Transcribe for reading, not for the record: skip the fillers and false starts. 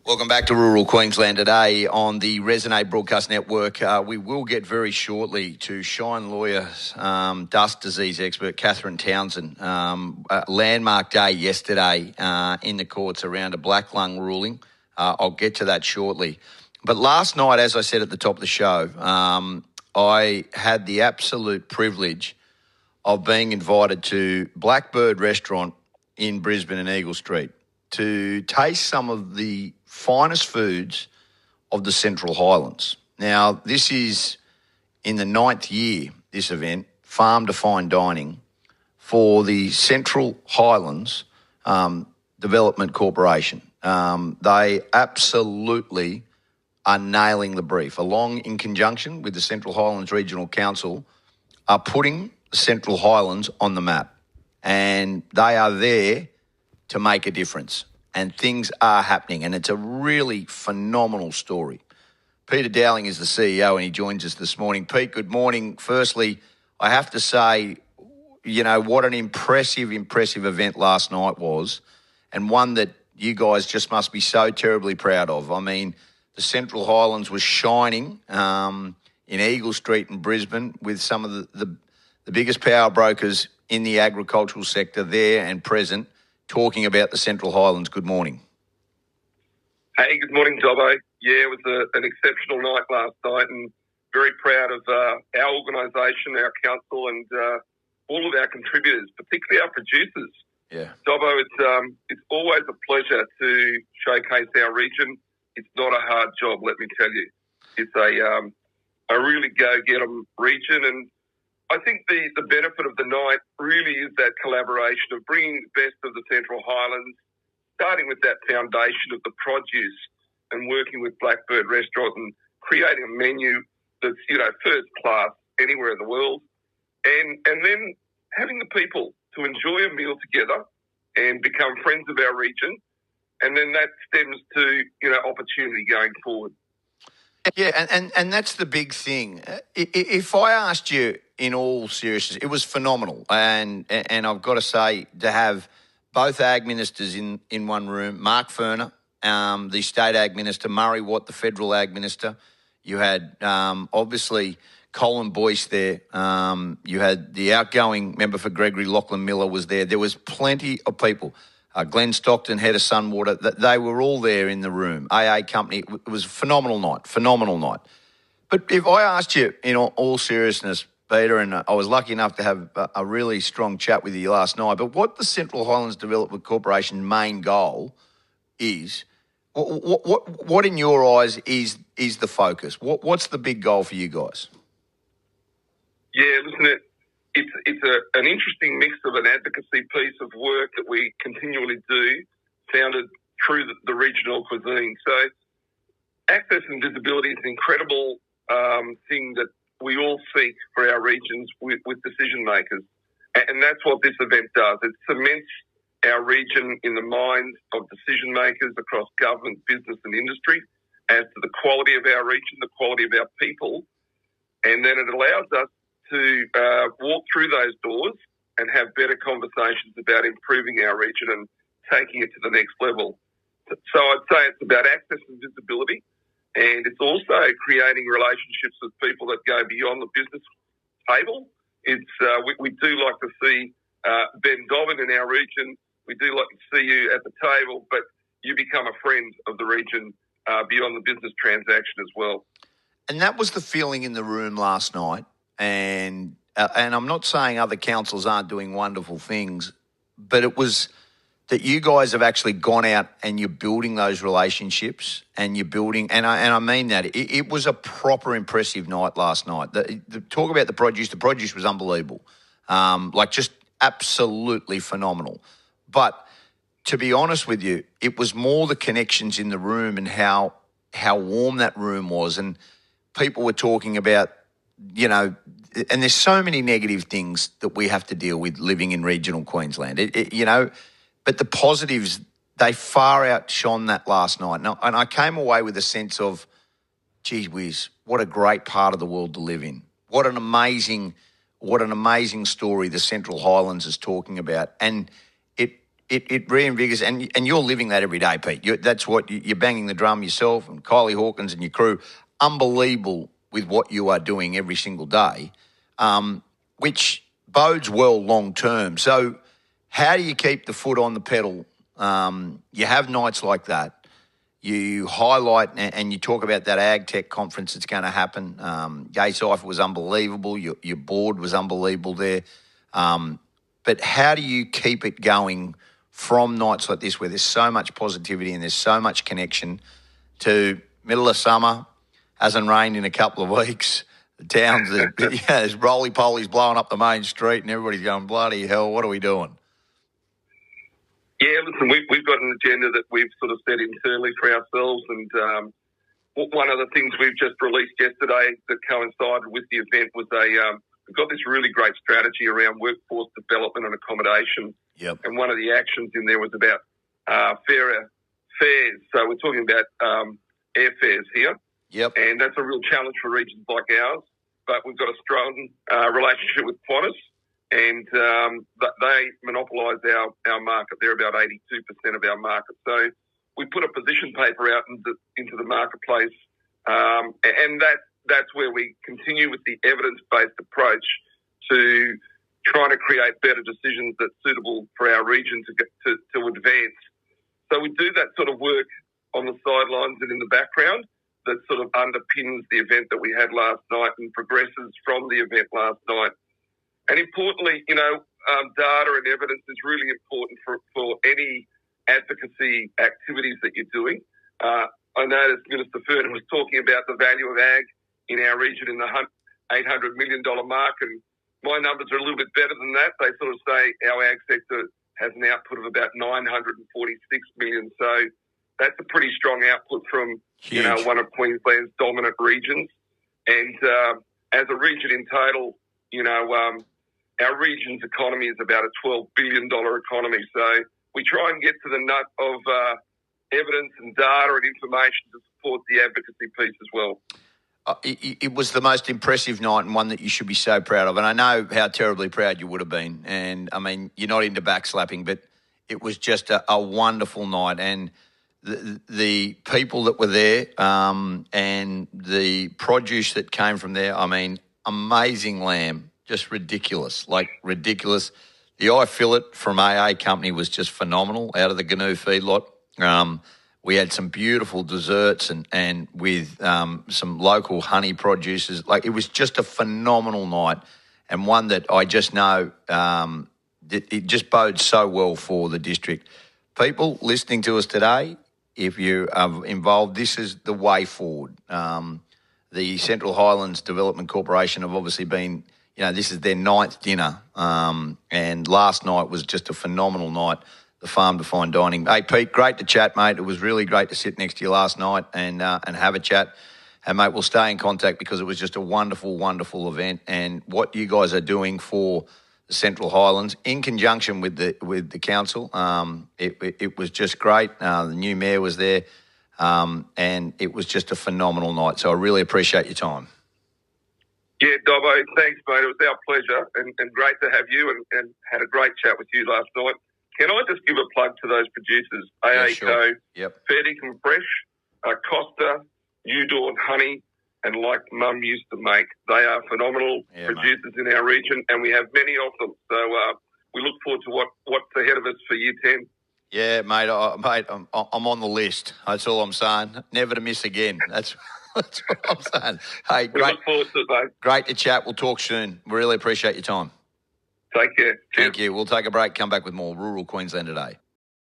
Welcome back to Rural Queensland today on the Resonate Broadcast Network. We will get very shortly to Shine Lawyer's dust disease expert, Catherine Townsend. Landmark day yesterday in the courts around a black lung ruling. I'll get to that shortly. But last night, as I said at the top of the show, I had the absolute privilege of being invited to Blackbird Restaurant in Brisbane and Eagle Street to taste some of the finest foods of the Central Highlands. Now, this is in the 9th year, this event, Farm to Fine Dining, for the Central Highlands Development Corporation. They absolutely are nailing the brief, along in conjunction with the Central Highlands Regional Council, are putting the Central Highlands on the map. And they are there to make a difference. And things are happening, and it's a really phenomenal story. Peter Dowling is the CEO, and he joins us this morning. Pete, good morning. Firstly, I have to say, you know, what an impressive event last night was, and one that you guys just must be so terribly proud of. I mean, the Central Highlands was shining in Eagle Street in Brisbane with some of the biggest power brokers in the agricultural sector there and present, talking about the Central Highlands. Good morning. Hey, good morning, Dobbo. Yeah, it was an exceptional night last night, and very proud of our organisation, our council, and all of our contributors, particularly our producers. Yeah, Dobbo, it's always a pleasure to showcase our region. It's not a hard job, let me tell you. It's a really go-get-'em region, and I think the benefit of the night really is that collaboration of bringing the best of the Central Highlands, starting with that foundation of the produce and working with Blackbird Restaurant and creating a menu that's, you know, first class anywhere in the world. And then having the people to enjoy a meal together and become friends of our region. And then that stems to, you know, opportunity going forward. Yeah, and that's the big thing. If I asked you in all seriousness, it was phenomenal. And I've got to say, to have both ag ministers in one room, Mark Furner, the state ag minister, Murray Watt, the federal ag minister. You had obviously Colin Boyce there. You had the outgoing member for Gregory, Lachlan Miller, was there. There was plenty of people. Glenn Stockton, head of Sunwater, they were all there in the room. AA Company, it was a phenomenal night. But if I asked you in all seriousness, Peter, and I was lucky enough to have a really strong chat with you last night, but what the Central Highlands Development Corporation's main goal is, what in your eyes is the focus? What's the big goal for you guys? Yeah, listen, it's an interesting mix of an advocacy piece of work that we continually do, founded through the regional cuisine. So access and visibility is an incredible thing that we all seek for our regions with decision makers. And that's what this event does. It cements our region in the minds of decision makers across government, business and industry as to the quality of our region, the quality of our people. And then it allows us to walk through those doors and have better conversations about improving our region and taking it to the next level. So I'd say it's about access and visibility, and it's also creating relationships with people that go beyond the business table. It's we do like to see Ben Dobbin in our region. We do like to see you at the table, but you become a friend of the region beyond the business transaction as well. And that was the feeling in the room last night. And I'm not saying other councils aren't doing wonderful things, but it was that you guys have actually gone out and you're building those relationships and you're building, and I mean that. It was a proper impressive night last night. The talk about the produce was unbelievable, like just absolutely phenomenal. But to be honest with you, it was more the connections in the room and how warm that room was, and people were talking about, you know, and there's so many negative things that we have to deal with living in regional Queensland, you know, but the positives, they far outshone that last night. And I came away with a sense of, gee whiz, what a great part of the world to live in. What an amazing story the Central Highlands is talking about. And it reinvigorates, and you're living that every day, Pete. That's what you're banging the drum yourself, and Kylie Hawkins and your crew. Unbelievable with what you are doing every single day, which bodes well long term. So, how do you keep the foot on the pedal? You have nights like that. You highlight and you talk about that Ag Tech conference that's going to happen. Gay Cypher was unbelievable. Your board was unbelievable there. But how do you keep it going from nights like this where there's so much positivity and there's so much connection to middle of summer, hasn't rained in a couple of weeks, the towns, there's roly-polies blowing up the main street and everybody's going, bloody hell, what are we doing? Yeah, listen, we've got an agenda that we've sort of set internally for ourselves, and one of the things we've just released yesterday that coincided with the event was we've got this really great strategy around workforce development and accommodation. Yep. And one of the actions in there was about fairer fares. So we're talking about airfares here. Yep. And that's a real challenge for regions like ours. But we've got a strong relationship with Qantas, and they monopolise our market. They're about 82% of our market. So we put a position paper out into the marketplace, and that's where we continue with the evidence-based approach to trying to create better decisions that's suitable for our region to advance. So we do that sort of work on the sidelines and in the background that sort of underpins the event that we had last night and progresses from the event last night. And importantly, data and evidence is really important for any advocacy activities that you're doing. I noticed Minister Ferdinand was talking about the value of ag in our region in the $800 million mark, and my numbers are a little bit better than that. They sort of say our ag sector has an output of about 946 million. So that's a pretty strong output from one of Queensland's dominant regions. And as a region in total, our region's economy is about a $12 billion economy. So we try and get to the nut of evidence and data and information to support the advocacy piece as well. It was the most impressive night and one that you should be so proud of. And I know how terribly proud you would have been. And, I mean, you're not into backslapping, but it was just a wonderful night. And the people that were there and the produce that came from there, I mean, amazing lamb, just ridiculous, ridiculous. The eye fillet from AA Company was just phenomenal out of the Gnu feedlot. We had some beautiful desserts and with some local honey producers. It was just a phenomenal night, and one that I just know it just bodes so well for the district. People listening to us today, if you are involved, this is the way forward. The Central Highlands Development Corporation have obviously been, this is their 9th dinner, and last night was just a phenomenal night. The Farm to Fine Dining. Hey, Pete, great to chat, mate. It was really great to sit next to you last night and have a chat. And, mate, we'll stay in contact because it was just a wonderful, wonderful event. And what you guys are doing for the Central Highlands in conjunction with the council, it was just great. The new mayor was there, and it was just a phenomenal night. So I really appreciate your time. Yeah, Dobbo, thanks, mate. It was our pleasure and great to have you and had a great chat with you last night. Can I just give a plug to those producers, AACO, sure. Yep. Fair Dinkum Fresh, Costa, New Dawn Honey, and Like Mum Used to Make. They are phenomenal producers in our region, and we have many of them. So we look forward to what's ahead of us for Year 10. Yeah, mate, I'm on the list. That's all I'm saying. Never to miss again. That's what I'm saying. Hey, we look forward to it, mate. Great to chat. We'll talk soon. We really appreciate your time. Take care. Cheers. Thank you. We'll take a break, come back with more Rural Queensland Today.